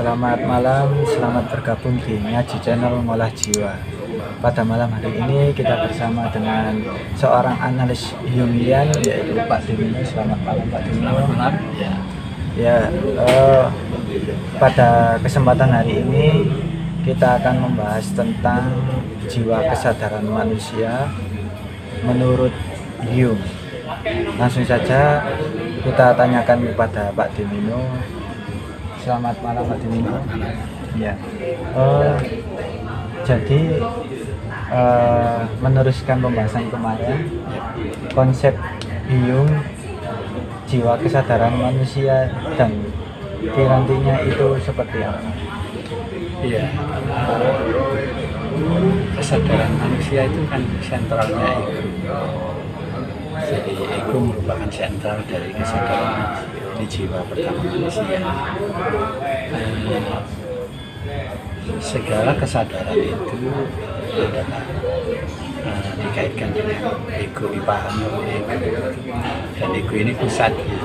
Selamat malam, selamat bergabung di Ngaji Channel Ngolah Jiwa. Pada malam hari ini kita bersama dengan seorang analis Jungian yaitu Pak Dimino. Selamat malam Pak Dimino. Selamat malam. Ya, pada kesempatan hari ini kita akan membahas tentang jiwa kesadaran manusia menurut Jung. Langsung saja kita tanyakan kepada Pak Dimino. Selamat malam Pak Dimino. Ya, jadi meneruskan pembahasan kemarin, konsep Jung jiwa kesadaran manusia dan pirantinya itu seperti apa? Iya, kesadaran manusia itu kan sentralnya ego. Jadi ego merupakan sentral dari kesadaran di jiwa pertama manusia. Segala kesadaran itu adalah dikaitkan dengan ego, dipahami oleh ego, dan ego ini pusatnya.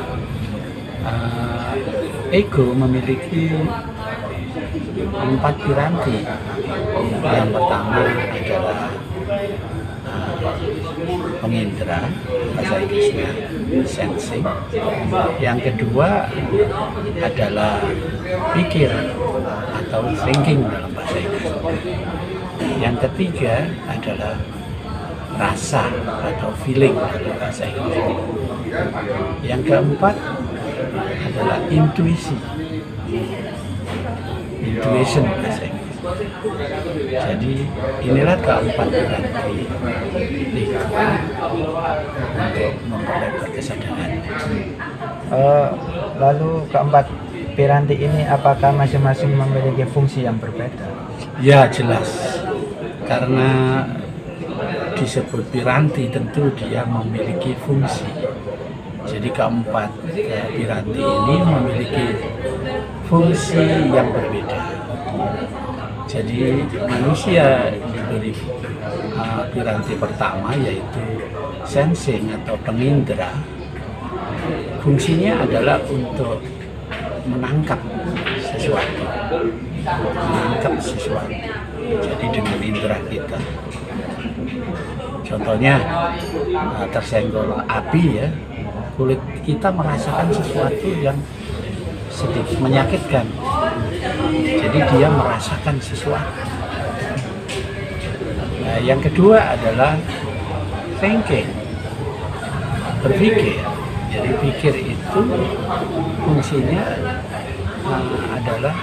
Ego memiliki 4 piranti. Yang pertama adalah pengindra, bahasa Inggrisnya sensing. Yang kedua adalah pikir atau thinking dalam bahasa Inggris. Yang ketiga adalah rasa atau feeling dalam bahasa Inggris. Yang keempat adalah intuisi, intuition bahasa Inggris. Jadi inilah keempat piranti ego untuk memperlebar kesadaran. Lalu keempat piranti ini apakah masing-masing memiliki fungsi yang berbeda? Ya jelas, karena disebut piranti tentu dia memiliki fungsi. Jadi keempat piranti ini memiliki fungsi yang berbeda. Jadi manusia diberi piranti pertama yaitu sensing atau pengindra. Fungsinya adalah untuk menangkap sesuatu, Jadi dengan indera kita. Contohnya tersenggol api ya, kulit kita merasakan sesuatu yang sedikit menyakitkan. Jadi dia merasakan sesuatu. Nah, yang kedua adalah thinking, berpikir. Jadi pikir itu fungsinya adalah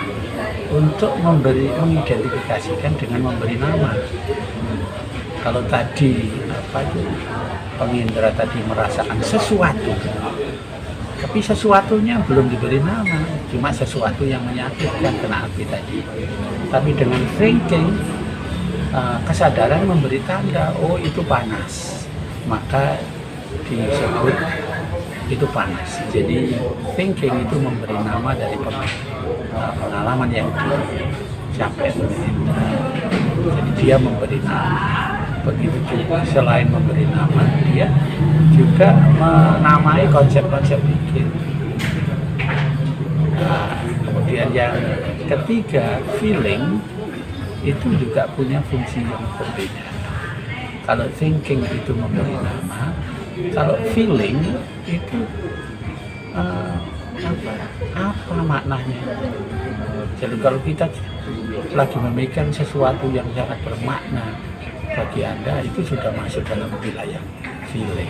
untuk mengidentifikasikan dengan memberi nama. Kalau tadi pengindra tadi merasakan sesuatu, tapi sesuatunya belum diberi nama, cuma sesuatu yang menyakitkan kena api tadi. Tapi dengan thinking, kesadaran memberi tanda, oh itu panas, maka disebut itu panas. Jadi thinking itu memberi nama dari pengalaman yang dicapai. Jadi dia memberi nama. Begitu juga selain memberi nama, dia juga menamai konsep-konsep pikir. Nah, kemudian yang ketiga, feeling itu juga punya fungsi yang berbeda. Kalau thinking itu memberi nama, kalau feeling itu apa maknanya? Jadi kalau kita lagi memikirkan sesuatu yang sangat bermakna bagi Anda, itu sudah masuk dalam wilayah feeling.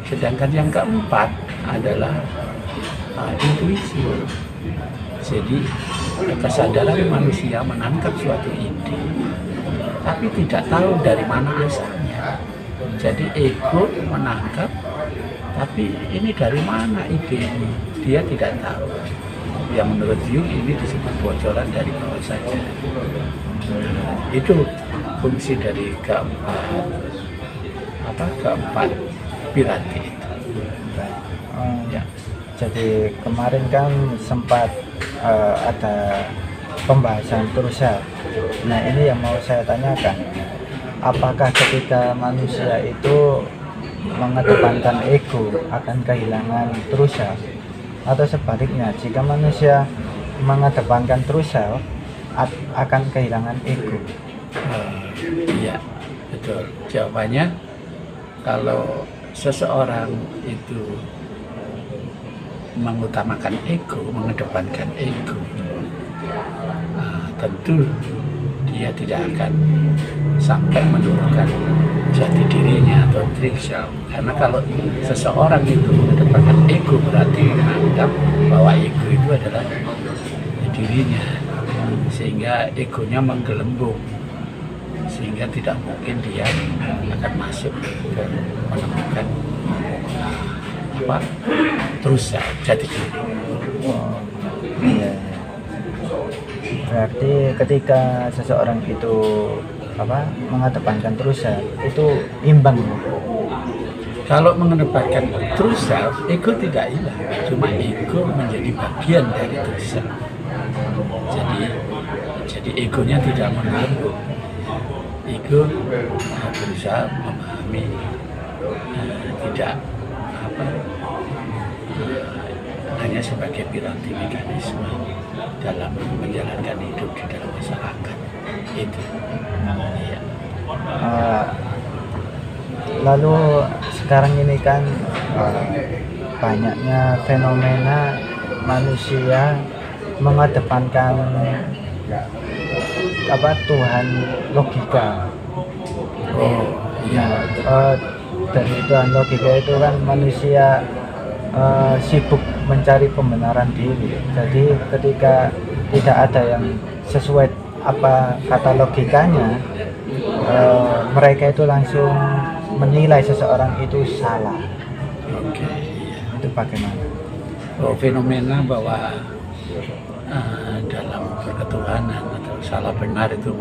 Sedangkan yang keempat adalah intuisi. Jadi kesadaran manusia menangkap suatu ide, tapi tidak tahu dari mana asalnya. Jadi ego menangkap, tapi ini dari mana ide ini? Dia tidak tahu. Yang menurut Jung ini disebut bocoran dari bawah saja. Itu fungsi dari keempat piranti itu. Ya. Jadi kemarin kan sempat ada pembahasan Trusa. Nah ini yang mau saya tanyakan, apakah ketika manusia itu mengedepankan ego akan kehilangan Trusa, atau sebaliknya jika manusia mengedepankan true self akan kehilangan ego. Iya, betul. Jawabannya, kalau seseorang itu mengutamakan ego, mengedepankan ego, tentu dia tidak akan sampai menurunkan jati dirinya atau true self. Karena kalau seseorang itu mengedepankan ego, berarti menganggap bahwa ego itu adalah dirinya, sehingga egonya menggelembung, sehingga tidak mungkin dia akan masuk ke menemukan true self, jati diri. Iya. Berarti ketika seseorang itu mengedepankan true self itu imbang. Kalau mengedepankan true self, ego tidak hilang, cuma ego menjadi bagian dari true self. Jadi egonya tidak menggelembung. Ego berusaha memahami, tidak hanya sebagai piranti mekanisme dalam menjalankan hidup di dalam masyarakat itu. Ya. Lalu sekarang ini kan banyaknya fenomena manusia mengedepankan Tuhan logika. Dari Tuhan logika itu kan manusia sibuk mencari pembenaran diri. Jadi ketika tidak ada yang sesuai apa kata logikanya, mereka itu langsung menilai seseorang itu salah. Oke. Itu bagaimana? Fenomena bahwa dalam berketuhanan atau salah benar itu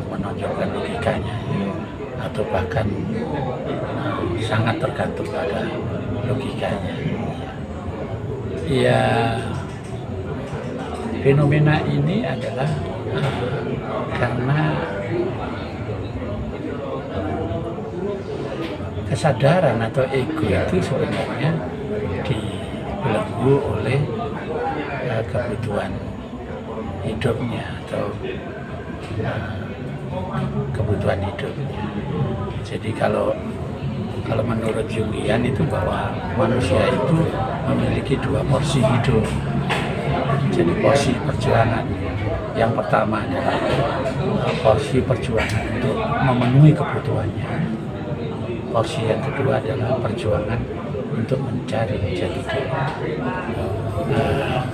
menonjolkan logikanya, atau bahkan sangat tergantung pada logikanya. Ya, fenomena ini adalah karena kesadaran atau ego itu sebenarnya dibelenggu oleh kebutuhan hidupnya atau kebutuhan hidupnya. Jadi kalau menurut Jungian itu bahwa manusia itu memiliki dua porsi hidup. Jadi porsi perjuangan yang pertama adalah porsi perjuangan untuk memenuhi kebutuhannya. Porsi yang kedua adalah perjuangan untuk mencari jati diri.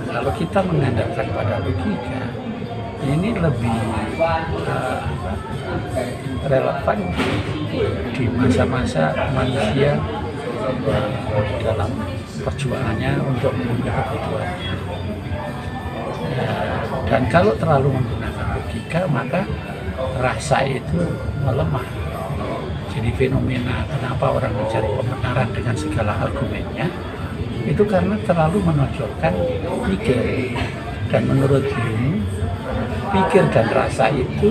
Kalau kita mengandalkan pada logika, ini lebih relevan di masa-masa manusia dalam perjuangannya untuk memenuhi kebutuhannya. Dan kalau terlalu menggunakan logika, maka rasa itu melemah. Jadi fenomena kenapa orang mencari pembenaran dengan segala argumennya, itu karena terlalu menonjolkan pikir. Dan menurut Jung, pikir dan rasa itu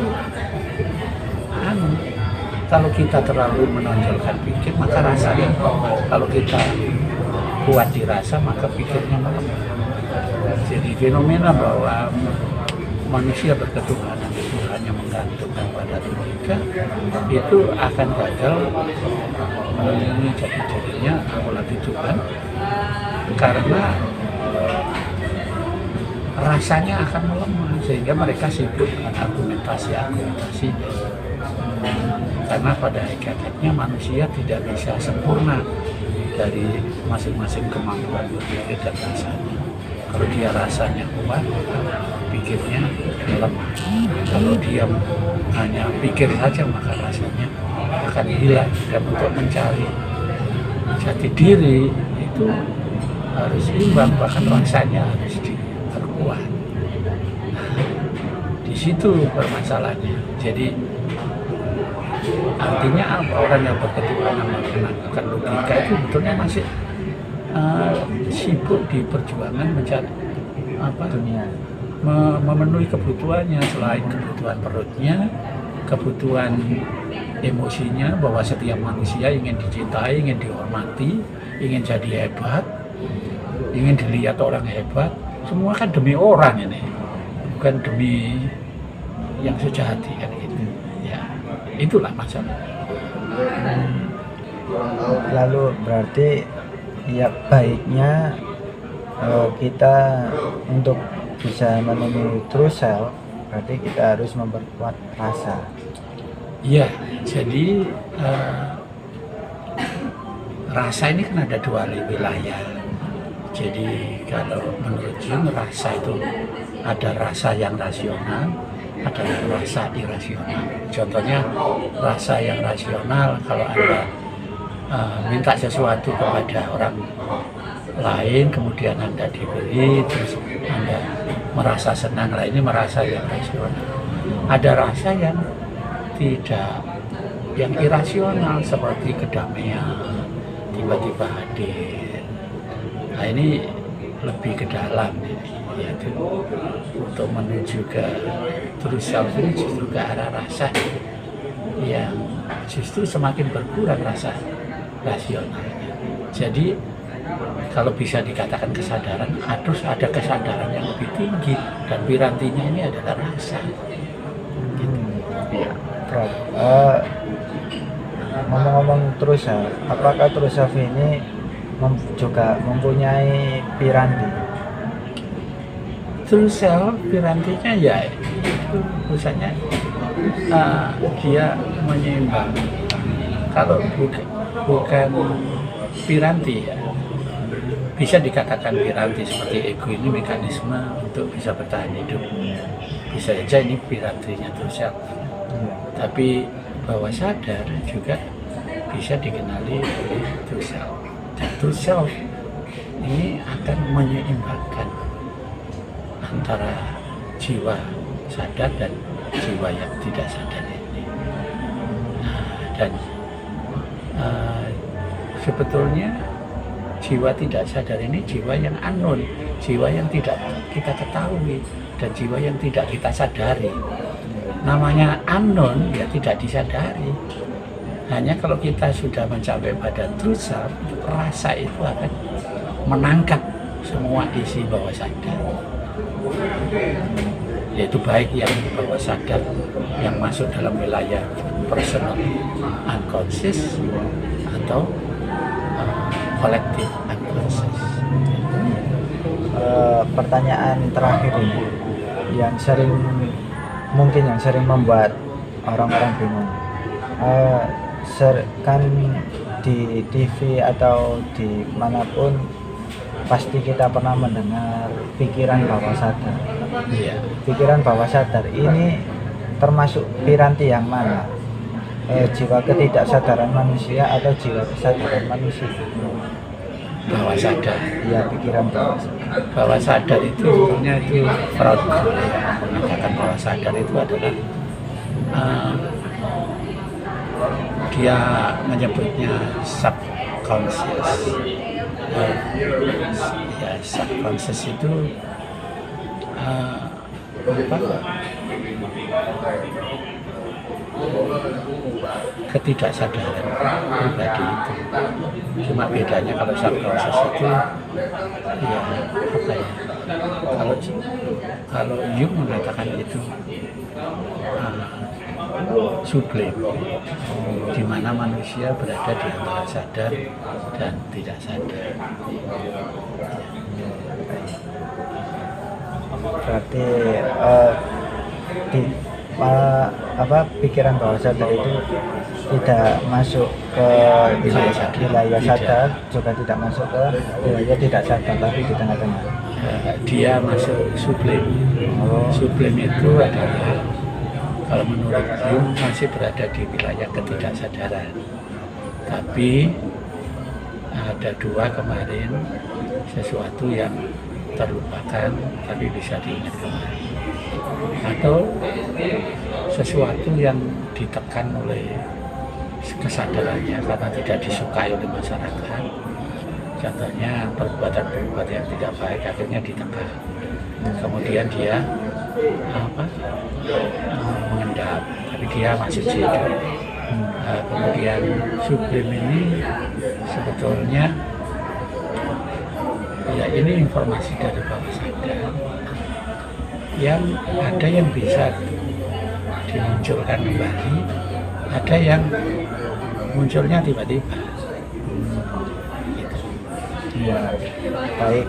kalau kita terlalu menonjolkan pikir, maka rasanya, kalau kita kuat di rasa, maka pikirnya melemah. Jadi fenomena bahwa manusia berketuhanan itu hanya menggantungkan pada logika, itu akan gagal memenuhi jati dirinya apalagi Tuhan, karena rasanya akan melemah, sehingga mereka sibuk dengan argumentasi. Karena pada hakikatnya manusia tidak bisa sempurna dari masing-masing kemampuan berpikir dan rasanya. Kalau dia rasanya kuat, pikirnya lemah. Kalau dia hanya pikir saja, maka rasanya akan hilang. Dan untuk mencari jati diri itu harus imbang, bahkan rasanya harus diperkuat. Di situ permasalahannya. Jadi artinya apa? Orang yang berketuhanan menggunakan logika itu sebetulnya masih sibuk di perjuangan mencari dunia, memenuhi kebutuhannya, selain kebutuhan perutnya, kebutuhan emosinya, bahwa setiap manusia ingin dicintai, ingin dihormati, ingin jadi hebat, ingin dilihat orang hebat, semua kan demi orang ini, bukan demi yang sejati kan gitu. Ya, itulah masalah. Lalu berarti ya baiknya kita untuk bisa menemui true self berarti kita harus memperkuat rasa. Iya, jadi rasa ini kan ada dua wilayah. Jadi kalau menurut Jung, rasa itu ada rasa yang rasional, ada rasa irasional. Contohnya rasa yang rasional, kalau Anda minta sesuatu kepada orang lain, kemudian Anda diberi, terus Anda merasa senang, lah ini merasa yang rasional. Ada rasa yang tidak, yang irasional seperti kedamaian, tiba-tiba hadir. Nah ini lebih ke dalam, yaitu untuk menuju ke true self ini justru ke arah rasa yang justru semakin berkurang rasa rasionalnya. Jadi kalau bisa dikatakan kesadaran, harus ada kesadaran yang lebih tinggi, dan pirantinya ini adalah rasa. Iya. Ngomong-ngomong true self, apakah true self ini juga mempunyai piranti? True self pirantinya ya misalnya dia menyeimbang. Kalau bukan piranti ya, bisa dikatakan piranti seperti ego ini mekanisme untuk bisa bertahan hidup. Bisa saja ini pirantinya true self. Tapi bawah sadar juga bisa dikenali oleh true self. Dan true self ini akan menyeimbangkan antara jiwa sadar dan jiwa yang tidak sadar ini. Dan sebetulnya jiwa tidak sadar ini jiwa yang unknown, jiwa yang tidak kita ketahui, dan jiwa yang tidak kita sadari. Namanya unknown ya tidak disadari. Hanya kalau kita sudah mencapai pada true self, rasa itu akan menangkap semua isi bawah sadar. Yaitu baik yang bawah sadar yang masuk dalam wilayah personal unconscious atau kolektif unconscious. Pertanyaan terakhir ini yang mungkin sering membuat orang-orang bingung. Kan di TV atau di manapun pasti kita pernah mendengar pikiran bawah sadar. Iya. Pikiran bawah sadar ini termasuk piranti yang mana? Jiwa ketidaksadaran manusia atau jiwa kesadaran manusia? Bawah sadar. Ya, pikiran bawah sadar. Bawah sadar itu sebetulnya itu Freud mengatakan bawah sadar itu adalah dia menyebutnya subconscious. Ya, subconscious itu ketidaksadaran pribadi itu. Cuma bedanya kalau subconscious itu ya apa ya, kalau Jung mengatakan itu sublim, di mana manusia berada di antara sadar dan tidak sadar. Berarti pikiran bawah sadar itu tidak masuk ke wilayah sadar, juga tidak masuk ke wilayah tidak sadar, tapi di tengah-tengah. Dia masuk sublim. Sublim itu adalah, kalau menurut Jung, masih berada di wilayah ketidaksadaran. Tapi ada dua kemarin, sesuatu yang terlupakan tapi bisa diingat kembali, atau sesuatu yang ditekan oleh kesadarannya karena tidak disukai oleh masyarakat. Contohnya perbuatan yang tidak baik akhirnya ditekan, kemudian dia mengendap, tapi dia masih hidup. Kemudian sublim ini sebetulnya Ya, ini informasi dari bawah sadar yang ada yang bisa dimunculkan kembali, ada yang munculnya tiba-tiba. Gitu. Ya, baik.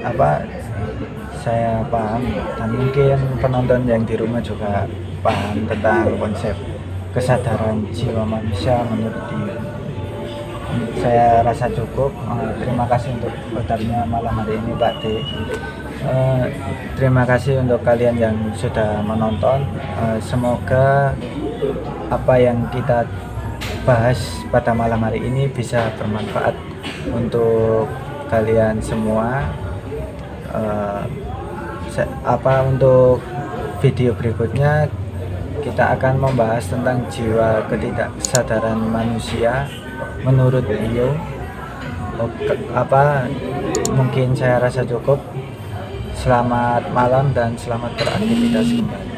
Apa saya paham dan mungkin penonton yang di rumah juga paham tentang konsep kesadaran jiwa manusia menurut diri. Saya rasa cukup. Terima kasih untuk bertanya malam hari ini Pak D. Terima kasih untuk kalian yang sudah menonton. Semoga apa yang kita bahas pada malam hari ini bisa bermanfaat untuk kalian semua. Untuk video berikutnya kita akan membahas tentang jiwa ketidaksadaran manusia menurut Jung. Mungkin saya rasa cukup. Selamat malam dan selamat beraktivitas kembali.